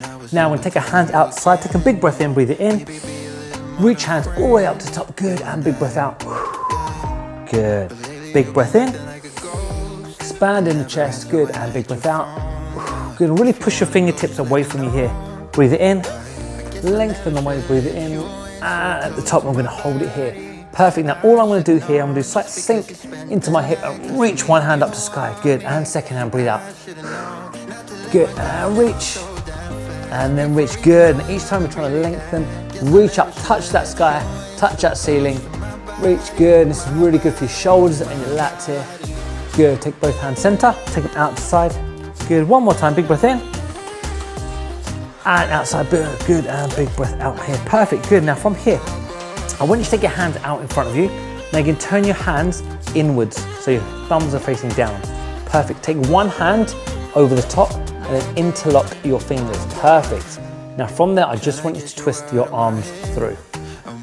Now I'm going to take a hand outside, take a big breath in, breathe it in. Reach hands all the way up to the top, good, and big breath out. Good, big breath in. Expand in the chest, good, and big breath out. Good, really push your fingertips away from you here. Breathe it in, lengthen the way, breathe it in. And at the top, I'm going to hold it here. Perfect, now all I'm going to do here, I'm going to do slight sink into my hip and reach one hand up to sky. Good, and second hand, breathe out. Good, and reach. And then reach, good. And each time we're trying to lengthen, reach up, touch that sky, touch that ceiling. Reach, good. This is really good for your shoulders and your lats here. Good, take both hands center, take them out to the side. Good, one more time, big breath in. And outside, good, and big breath out here. Perfect, good. Now from here, I want you to take your hands out in front of you. Now you can turn your hands inwards, so your thumbs are facing down. Perfect, take one hand over the top and then interlock your fingers. Perfect. Now from there, I just want you to twist your arms through.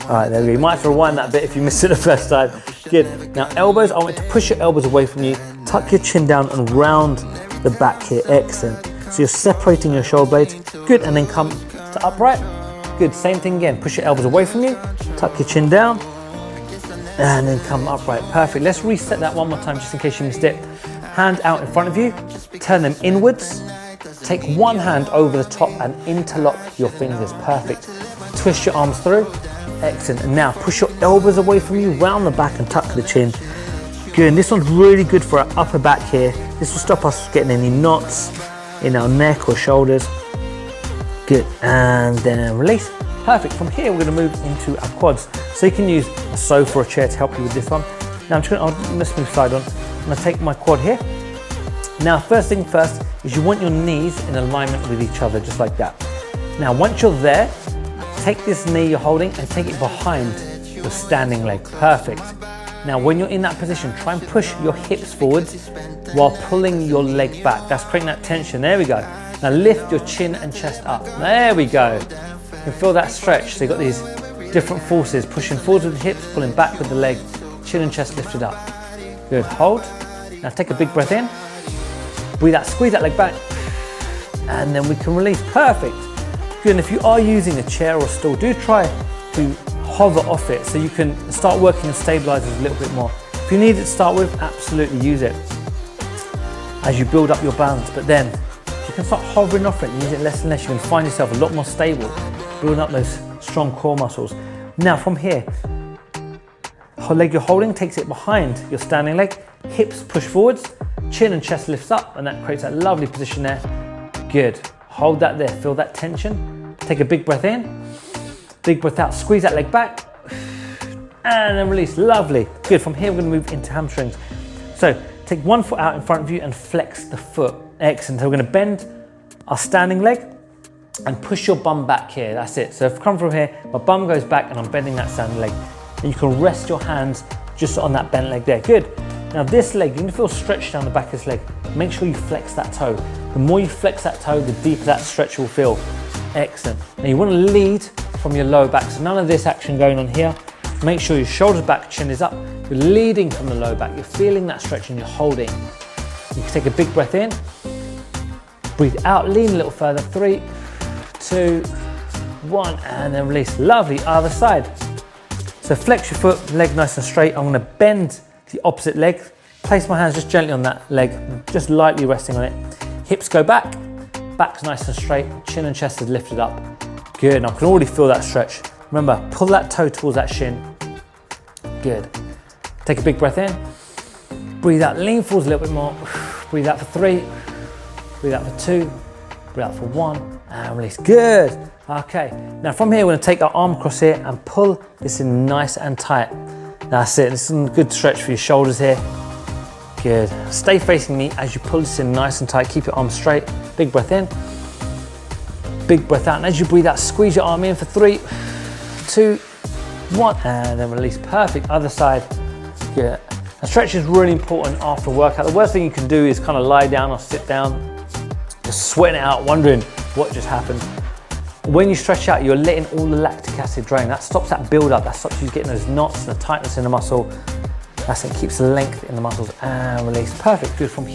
All right, there we go. You might have to rewind that bit if you missed it the first time. Good. Now elbows, I want you to push your elbows away from you, tuck your chin down and round the back here. Excellent. So you're separating your shoulder blades. Good, and then come to upright. Good, same thing again. Push your elbows away from you, tuck your chin down, and then come upright. Perfect. Let's reset that one more time just in case you missed it. Hand out in front of you, turn them inwards. Take one hand over the top and interlock your fingers. Perfect. Twist your arms through. Excellent. And now push your elbows away from you, round the back and tuck the chin. Good. And this one's really good for our upper back here. This will stop us getting any knots in our neck or shoulders. Good. And then release. Perfect. From here, we're going to move into our quads. So you can use a sofa or a chair to help you with this one. Now I'm just going to, let's move side on. I'm going to take my quad here. Now, first thing first is you want your knees in alignment with each other, just like that. Now, once you're there, take this knee you're holding and take it behind your standing leg. Perfect. Now, when you're in that position, try and push your hips forwards while pulling your leg back. That's creating that tension. There we go. Now, lift your chin and chest up. There we go. You can feel that stretch. So you've got these different forces, pushing forwards with the hips, pulling back with the leg, chin and chest lifted up. Good. Hold. Now, take a big breath in. Breathe out, squeeze that leg back, and then we can release. Perfect. Good, and if you are using a chair or stool, do try to hover off it so you can start working on stabilizers a little bit more. If you need it to start with, absolutely use it as you build up your balance, but then you can start hovering off it, use it less and less, you can find yourself a lot more stable, building up those strong core muscles. Now from here, the leg you're holding takes it behind your standing leg, hips push forwards, chin and chest lifts up, and that creates that lovely position there. Good. Hold that there. Feel that tension. Take a big breath in. Big breath out. Squeeze that leg back. And then release. Lovely. Good. From here, we're going to move into hamstrings. So take one foot out in front of you and flex the foot. Excellent. So we're going to bend our standing leg and push your bum back here. That's it. So if I come from here, my bum goes back and I'm bending that standing leg. And you can rest your hands just on that bent leg there. Good. Now this leg, you can feel stretch down the back of this leg. Make sure you flex that toe. The more you flex that toe, the deeper that stretch will feel. Excellent. Now you want to lead from your lower back. So none of this action going on here. Make sure your shoulders back, chin is up. You're leading from the lower back. You're feeling that stretch and you're holding. You can take a big breath in. Breathe out, lean a little further. 3, 2, 1, and then release. Lovely, other side. So flex your foot, leg nice and straight. I'm going to bend the opposite leg, place my hands just gently on that leg, just lightly resting on it. Hips go back, back's nice and straight, chin and chest is lifted up. Good, and I can already feel that stretch. Remember, pull that toe towards that shin. Good. Take a big breath in, breathe out, lean forwards a little bit more. Breathe out for 3, breathe out for 2, breathe out for 1, and release. Good. Okay, now from here, we're going to take our arm across here and pull this in nice and tight. That's it, this is a good stretch for your shoulders here. Good. Stay facing me as you pull this in nice and tight. Keep your arms straight. Big breath in. Big breath out. And as you breathe out, squeeze your arm in for 3, 2, 1, and then release. Perfect. Other side. Good. And stretch is really important after a workout. The worst thing you can do is kind of lie down or sit down, just sweating it out, wondering what just happened. When you stretch out, you're letting all the lactic acid drain. That stops that build up. That stops you getting those knots and the tightness in the muscle. That's it, keeps the length in the muscles and release. Perfect, good from here.